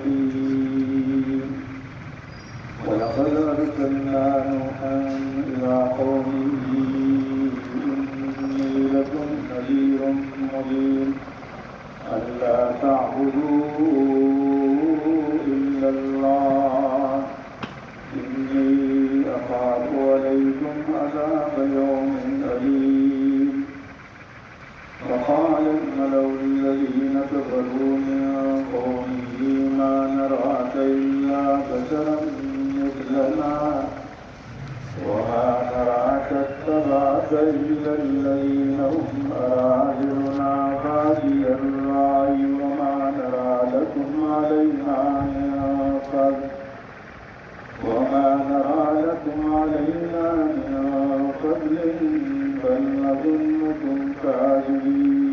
الرحيم ولقد أرسلنا نوحا إلى قومه إني لكم نذير مبين ألا تعبدوا إلا الله إني أخاف عليكم عذاب يوم أليم وقال الملأ الذين كفروا من قومه ما نراك إلا بشرا مثلنا وما نراك اتبعك إلا الذين هم أراذلنا بادي الرأي وما نرى لكم علينا من فضل بل نظنكم كاذبين.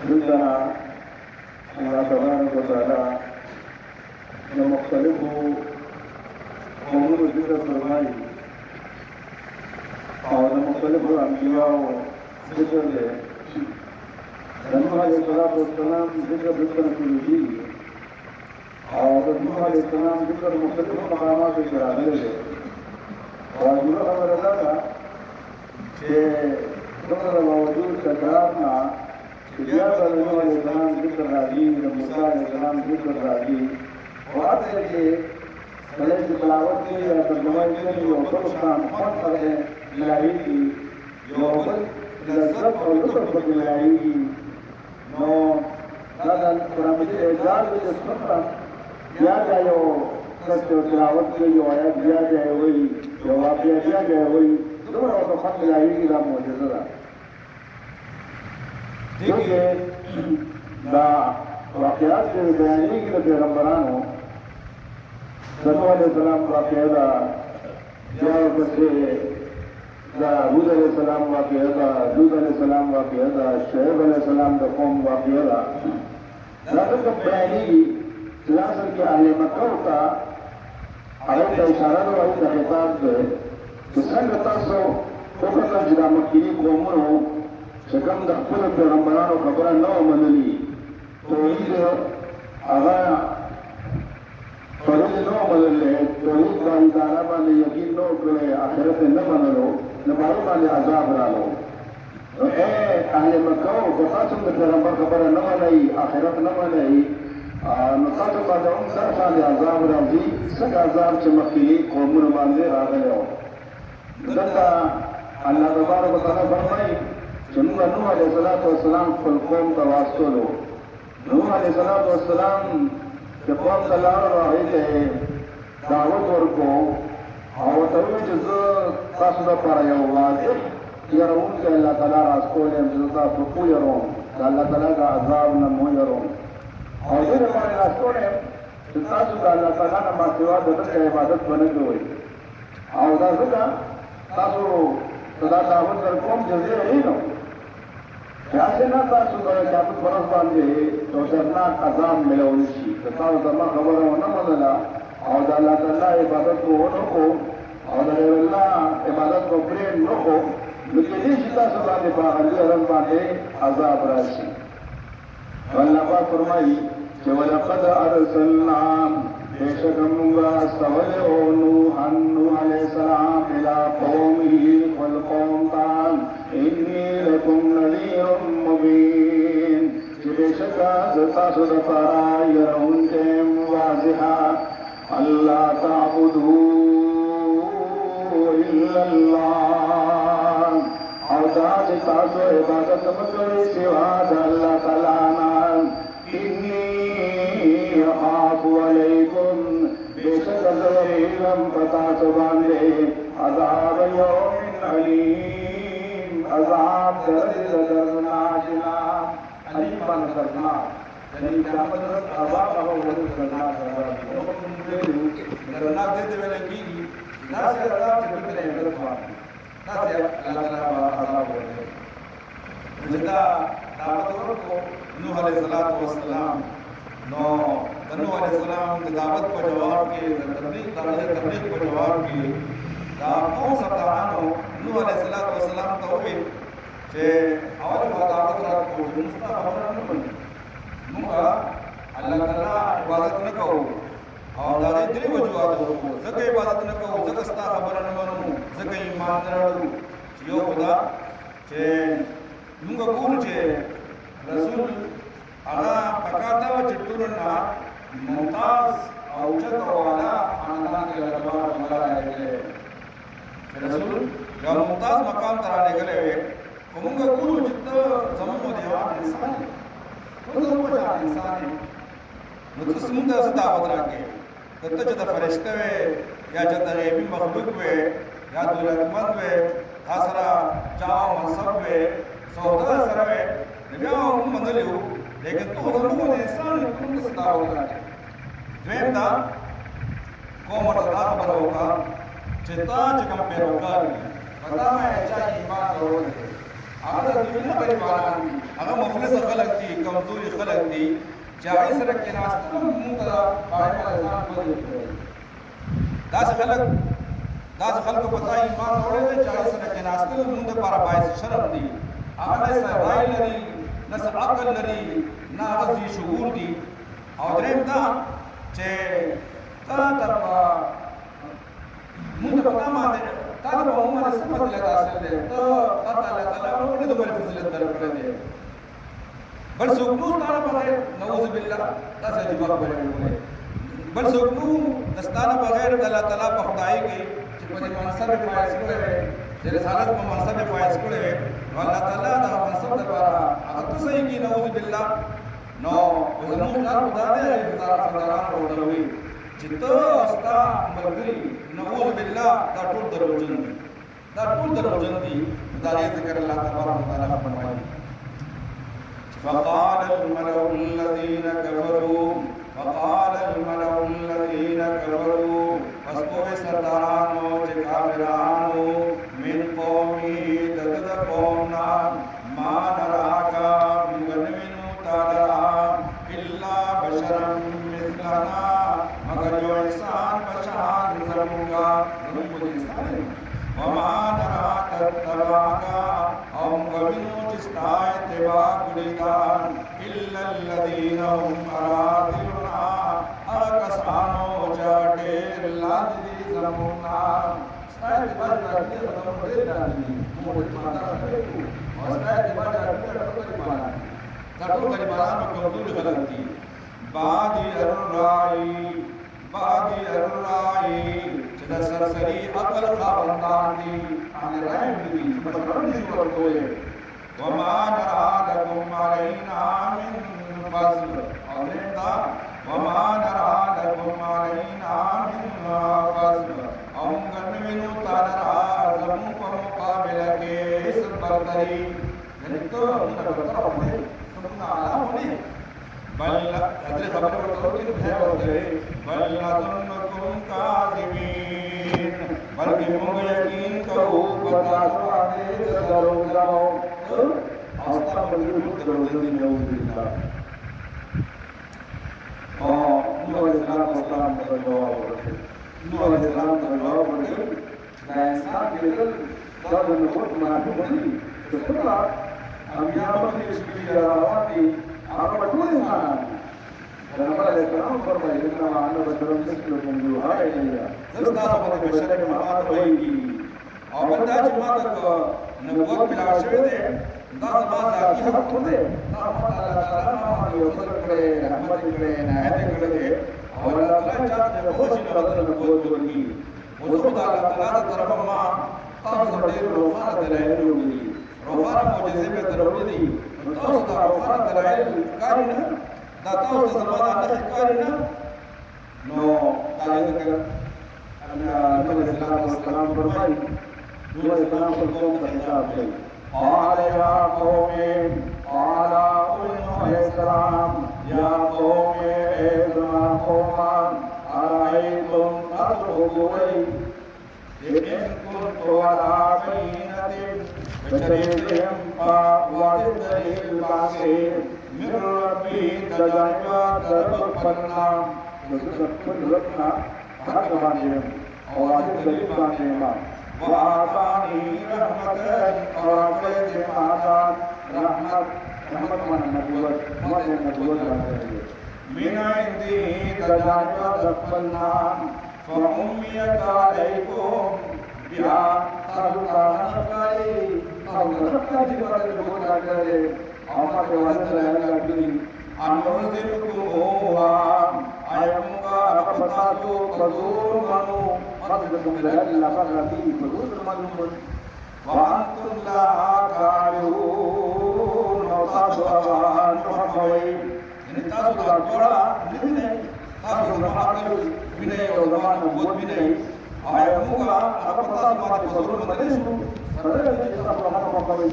عندنا الله تبارك وتعالى مختلف أمور ذكر فرمائي और मुख्तलिफ अंबिया जिक्र है नूह अलैहिस्सलाम जिक्र की हुई और नूह अलैहिस्सलाम जिक्र मुख्तलिफ मकामात पे कराने लगे और ये खबर था कि दोनों बावजूद सरकारना या नूह अलैहिस्सलाम जिक्र राजी मूसा अलैहिस्सलाम जिक्र राजी और आते के भले की तलावत की या तर्जुमा की जो उसका फर्क है मिलाएगी जो लज़्ज़त और लुत्फ़ मिलाएगी नो दादा कुरान एजाज में सुनता क्या जाए वो सच्चे तलावत की जो आयत दिया जाए वही जो वाक़या दिया जाए वही दोनों को फर्क मिलाएगी राम मौजूदा देखिए दा वाक़यात के बयानी की पैगंबरान हो नूह अलैहिस्सलाम वाक़या जो से हूद अलैहिस्सलाम वाक़या लूत अलैहिस्सलाम वाक़या शुएब अलैहिस्सलाम का कौम वाक़या लाजम बयानी सियासत के अहले मक्का का आयत का इशारा तो आई खिताब है कि संग तासो कोकना जिदा मक्की कौमनो शकम दखल पैगंबरान खबर न मनली तौहीद आगा फर्ज न मनले तौहीद का इदारा माने यकीन न करे आखिरत न मनलो नबाई माने अजाब रालो तो ए अहले मक्का को तासो पैगंबर खबर न मनई आखिरत न मनई नकातो का उन सर साले अजाब राजी सग अजाब से मक्की कौमन माने रागले हो दता अल्लाह तबारक व तआला फरमाई नूह अलैहिस्सलाम फल कौम का वास्तो लो नूह अलैहिस्सलाम जब कौम सलाम रहे थे दावत और को और तभी जिस कासुदा पर आया हुआ है यार उनके अल्लाह ताला रास्ते में जिसका फुकू यारों अल्लाह ताला का अजाब न मो यारों और ये हमारे रास्तों में जितना सुधा अल्लाह ताला न मासेवा दरद का इबादत बने हुए और दासुदा तासु सदा दावत कर कौम जल्दी रही ना क्या से ना तासु कर क्या कुछ बरस बांधे तो दर्दनाक अजाब मिला उनकी तथा दमा खबर होना मदला और अल्लाह ताला इबादत को हो नको और अल्लाह इबादत को प्रेम नको लेकिन ये जितना सुधा ने बाहरी अरब बांधे अजाब राशि अल्लाह पाक फरमाई कि वलक़द अरसलना बेशक हमगा सवल नूह अलैहिस्सलाम इला कौमिही फल कौम तान इन्नी लकुम नज़ीरुम मुबीन बेशक जता सुदफारा यरउनके वाज़िहा अल्लाह ताबुदू इल्लल्लाह और दाद तासो इबादत मकरे सिवा अल्लाह ताला नाम इन्नी अखाफु अलैकुम बेशक अज़रीलम पता सुबांदे अज़ाब यौमिन अलीम अज़ाब दर्दनाक अलीम बन दर्दनाक यानी क़यामत तक अज़ाब हो वो दर्दनाक दर्दनाक देते हुए की ना से अज़ाब देते हैं गलत बात ना से अल्लाह ताला अज़ाब होते जिदा दावत को नूह अलैहिस्सलाम नो नूह अलैहिस्सलाम की दावत को जवाब के तबलीग को जवाब के दा कौन सा तरानो नूह अलैहिस्सलाम तो हुए awal ibadat ko musta khabar naman muka Allah Taala ibadat na ko aw dali dili wajud ko zaga ibadat na ko zaga sta khabar naman zaga iman naru yo khuda che nunga kun che rasul ana pakata wa chiturna mumtaz aw chata wala ana ke darbār mala gale rasul ya mumtaz maqam tarane gale उमंगा गुरु जितना जमो देवान इंसान वो तो बचा इंसान है मतलब समुद्र से दावत रखे तत्त जदा फरिश्ते वे या जदा गैबी मखलूक वे या दौलतमंद वे आसरा जाओ मनसब वे सौदा सर वे नबिया उम मंदलियो लेकिन तो जमो इंसान तुम से दावत रखे द्वेमदा कोमर दा खबर होगा चिता चिकम पे रोका पता मैं अच्छा ईमान करोगे अगर दुनिया परिवार अगर मुफलिस खलक थी कमजोरी खलक थी चाहे सरक के नास्ता मुंतला बाहर इंसान बदल दास खलक को पता ईमान छोड़े थे चाहे सरक के नास्ता मुंत पर बाइस शर्म दी अगर ऐसा राय लरी नस अकल लरी ना गजी शऊर दी और रेमदा चे ता तरवा मुंत पता माने तारा उमर सिफत लगा सकते तो अल्लाह ताला उन्हें तो बड़ी फजीलत दर कर दे बल सुकनू तारा बगैर नऊज़ बिल्लाह तसे जवाब बड़े बोले बल सुकनू दस्ताना बगैर अल्लाह ताला पखदाई के चिपने मनसब फाइज करे जे रसालत में मनसब फाइज करे अल्लाह ताला दा मनसब दरबारा अगर तो सही की नऊज़ बिल्लाह नो उजमू कार खुदा दे तारा सरदारान को दरवी जितो अस्ता मलगरी नऊज़ बिल्लाह दा टूट दरोजन दी दारिया ज़िक्र अल्लाह तबारक व तआला फरमाई फक़ाल अल मलउ अल्लज़ीना कफ़रू फस्कोए सरदारानो जे काफिरानो मिन कौमी दद कौमना मा नराका मुगनविनु तादरा इल्ला बशरम मिथलना मगर जो इंसान बशार जरूंगा रूप इंसान है वमा नराक तबाका हम गविनु जिस्ताए तेवा गुलिदान इल्ला अल्लज़ीना हुम अरादिलुना अकसानो जाटे लादी ज़मुना स्ताए तेवा जाटे ज़मुना दे डाली मोड़ माता है और स्ताए तेवा जाटे कटो करीबाना में कमजोर गलती बादी अर्राई जदा सरसरी अकल खाबंदान दी आने राय दी मतलब नहीं कर कोई वमा नरा लकुम अलैना मिन फज़ल और दा वमा नरा लकुम अलैना मिन फज़ल हम गन्नविनु तारा जमु को मुकाबले के इस बरतरी यानी तो मतलब होने तुम आला होने बल अदर खबर तो कि है होते बल लकुम काज़िमीन बल्कि मुझे यकीन करो बता दो आगे करो जाओ आस्था बल्कि दरोजन दी नऊज़ बिल्लाह और नूह अलैहिस्सलाम का जवाब रखे नूह अलैहिस्सलाम का जवाब रखे इंसान के दिल जब नबूवत मानू बनी तो सुना हम यहां पर इसके लिए आवाज़ आप बटू इंसान पैगंबर अलैहिस्सलाम फरमाए इन्ना अना बशरुम मिस्लुकुम युहा इलैया दस्ता सब बशर के मात होएगी और बंदा जमा तक नबूवत मिला शवे दे दा समा जाकी हक खुदे अल्लाह ताला मानी वसल करे रहमत करे इनायत करे दे और अल्लाह ताला चाहते हैं बहुत सी बदल नबूवत होगी वो खुदा अल्लाह ताला की तरफ मा ताज बड़े रोमाना दलाइल होगी रोमाना मुजज़े पे दरवली तो दा रोमाना दलाइल कारिना दाता उस ज़माना न कारिना नो दाले ज़िक्र नबी सल्लल्लाहु अलैहि वसल्लम फरमाई नूह अलैहिस्सलाम को कौम का खिताब है قال يا قوم قال نوح السلام يا قوم إذا قوم أرأيتم تطلبون إن كنت على بينة بشرهم وعدتني الباقي من ربي تجربة ربنا ربنا حقا وعدتني الباقي وآتاني رحمة और अपने जिम्मात Rahmat mana nabuat, mana nabuat lagi. Mina indi kadanya dakmanna, fa'umiyat alaikum, biya sarukana kai, sarukana juga nabuat lagi. Amat kewajiban lagi. Anuzirukum ayamuka akapatatu bazur manu madadum dalal lafati bazur manu wa antum la karihun awsadu awan tuhawai ini tasu dora ini tasu rahmatul binai zaman buat binai ayamuka akapatatu mati bazur manu sadar kita rahmat pakawai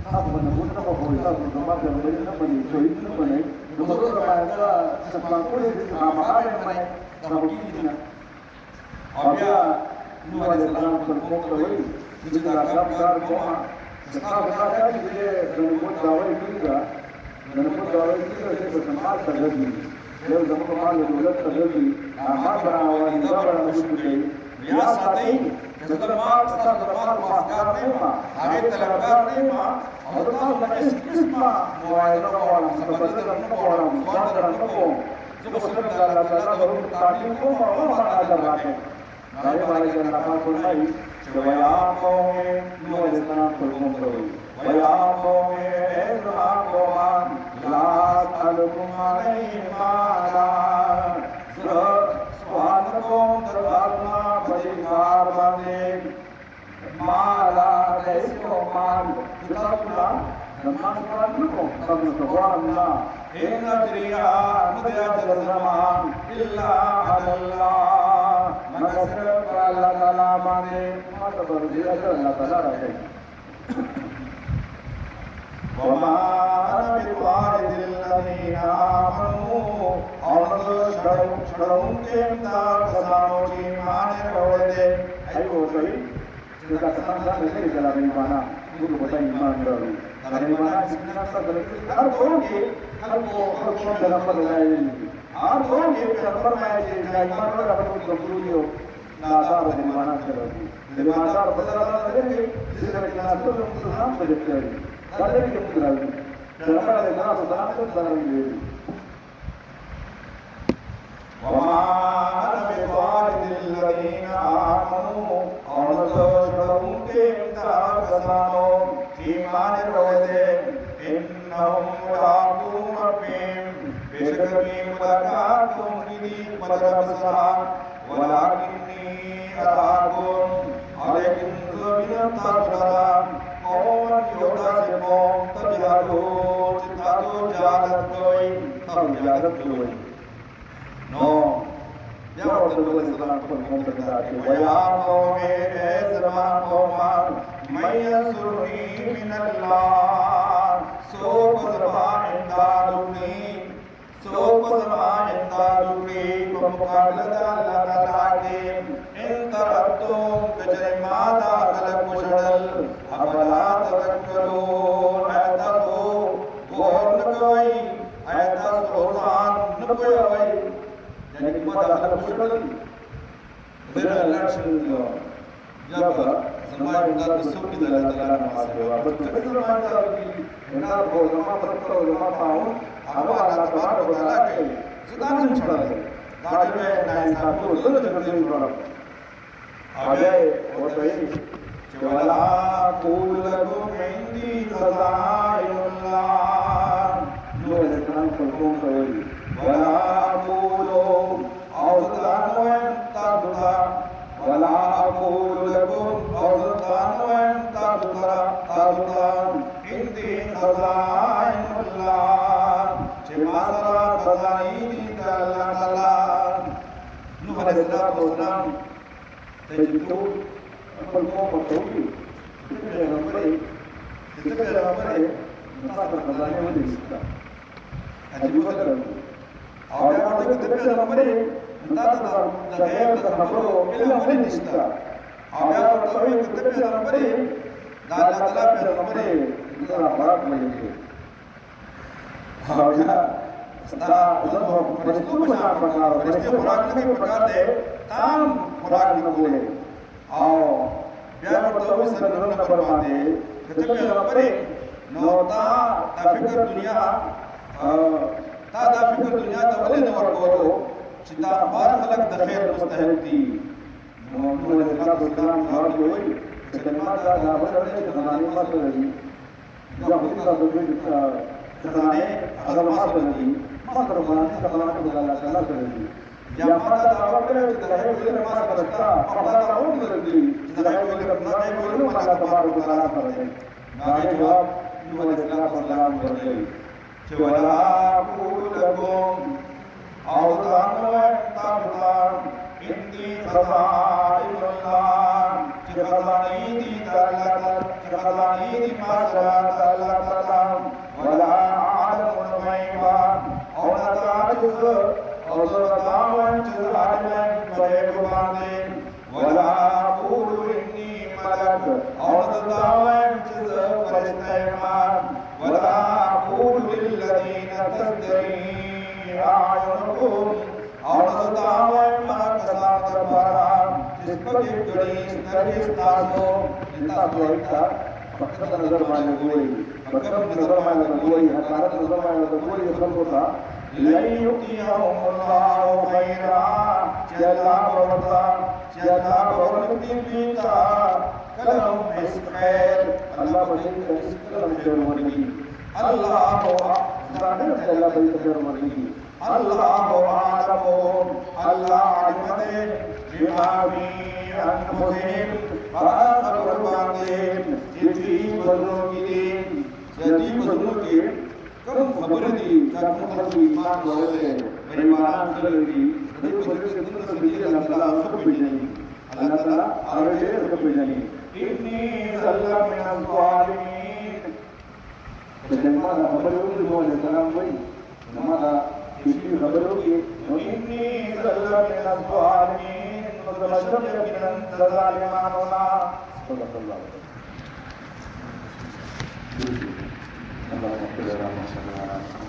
tasu menabut pakawai tasu zaman dari namani soid namani Nomor berapa sebelum kulit makanya mana kalau begini apabila dua dalam berkomunikasi juga dalam koma sekarang dia menurut dawai juga saya bersama terjadi dia zaman kemarin dulu terjadi amat berawan berawan bersujud ya saat ini setelah pascar tema hari terlepas tema atau isma mulai orang sebenarnya orang saudara kampung sebab dalam baru tadi ko mau ada rakyat dari barisan lapar sunai supaya kau mulai tanam berkumpul supaya kau ezraman las alumai mala swan ko terbarna berikan banding mala deskoman kita pulang Zaman sekarang itu kami subhanallah inna jriya mudya zaman illa Allah maka Allah taala mane mata berdia Allah taala rahe wa ma ana bi qaidil ladina amanu amal shadum ke ta kasano ki mane rawde ayo sai kita kesana dari dalam mana guru bata iman baru dari mana sebenarnya hal ko dalam berdaya ini hal ko dalam berdaya ini iman baru dapat berbuliyo nazar dari mana terjadi dari nazar betul terjadi dari nazar itu betul terjadi dari itu terjadi dalam berdaya betul terjadi وما أنا بطارد الذين آمنوا أرسلهم كمتاكسانهم إيمان الروزين إنهم ملاقو ربهم بشكري ملاقاتهم إذي مدرسان ولكني أراكم عليكم زبين تشران قوما يوتاسبون تجهلون تتاتو جالتوين تجالتوين No, ya Rasulullah sallallahu alaihi wasallam wa ya qawmi asma qawman may yansuruni min Allah so qadra indaluni pamkalata Allah ta'ala in taraktum kajrimata kalakushal abala tadakkalun ayatahu gornakawai ayatahu rosan nakawai jadi pada hal musyrik beralasan jaba zaman kita besok di dalam mahasiswa betul mana lagi benar bahwa betul lama tahun apa Allah Taala berkata sudah mencari dari naik satu sudah jadi orang ada waktu ini wala qulakum indi khaza'inullah nuh dengan hukum tadi wala ولا أقول لكم أوزان تابطان عندي خزائن الله شماسر خزائن الله نوح عليه الصلاة والسلام تجدون فالقوم الطويل تتكلم أمره نصاب الخزائن والإسلام أجيب لكم أو يقول تتكلم أمره Entah dari terhambur ilmu nista. Agar tahu kita dalam beri dan dalam beri itu rapat menjadi. Hanya setelah itu benar orang lagi berkata tam orang itu boleh. Biar tahu sebelum bermati kita dalam beri नौता ताफिक दुनिया ता ताफिक दुनिया तवले न Virgo चिता बार खलक the खैर मुस्तहिक दी मोहम्मद सल्लल्लाहु अलैहि वसल्लम कि कलमा का दावत करने के जमाने में रही या खुद का दुनिया खजाने अगर मास रही मात्र बनाने का बनाने को अल्लाह ताला करेगी या माता दावा करे कि रहे हुए मास करता अपना दावत करेगी रहे हुए अपना है बोलो अल्लाह तबारक व तआला करेगी नागे जवाब नूह अलैहिस्सलाम करते वला कुलकुम औदान ताबुलान इंदी खजाइनुल्लाह कि खजानी दी ताला कि खजानी दी माशा ताला ताला वला आलमुल गैबा और ताजुज और दावन चलाने बड़े बांधे वला कुलु इन्नी मलक और दावन चल फरिश्तेमान वला कुलु लिल्लज़ीना तजरी आयुनुकुम और दावन मकसात बरा जिसपे गड़ी नरिस ताजो जितना जोइता पक्का नजर माने कोई पक्का नजर माने कोई हकारत नजर माने कोई ये सब होता लई युक्तिहुमुल्लाहु खैरा चला बवरती बीता कलम इस खैर अल्लाह बशर इस कलम खैर वर्गी अल्लाह जाने अल्लाह बशर खैर वर्गी अल्लाह आलमो अल्लाह आलिमते बिमा फी अनफुसिहिम फअखबरबातिहिम यती बजुनु की कम खबर दी जब मतलब ईमान वाले ईमान करेगी नहीं बोले कि तुम तो बिल्कुल अल्लाह ताला सब भेजेंगे अल्लाह ताला आगे सब भेजेंगे इन्नी सल्ला मिन ज़ालिमीन तो जन्मा का खबर होगी वो सलाम भाई नमाज़ किसी खबर होगी इन्नी सल्ला मिन ज़ालिमीन मतलब जब मिन ज़ालिमान होना सल्लल्लाहु अलैहि वसल्लम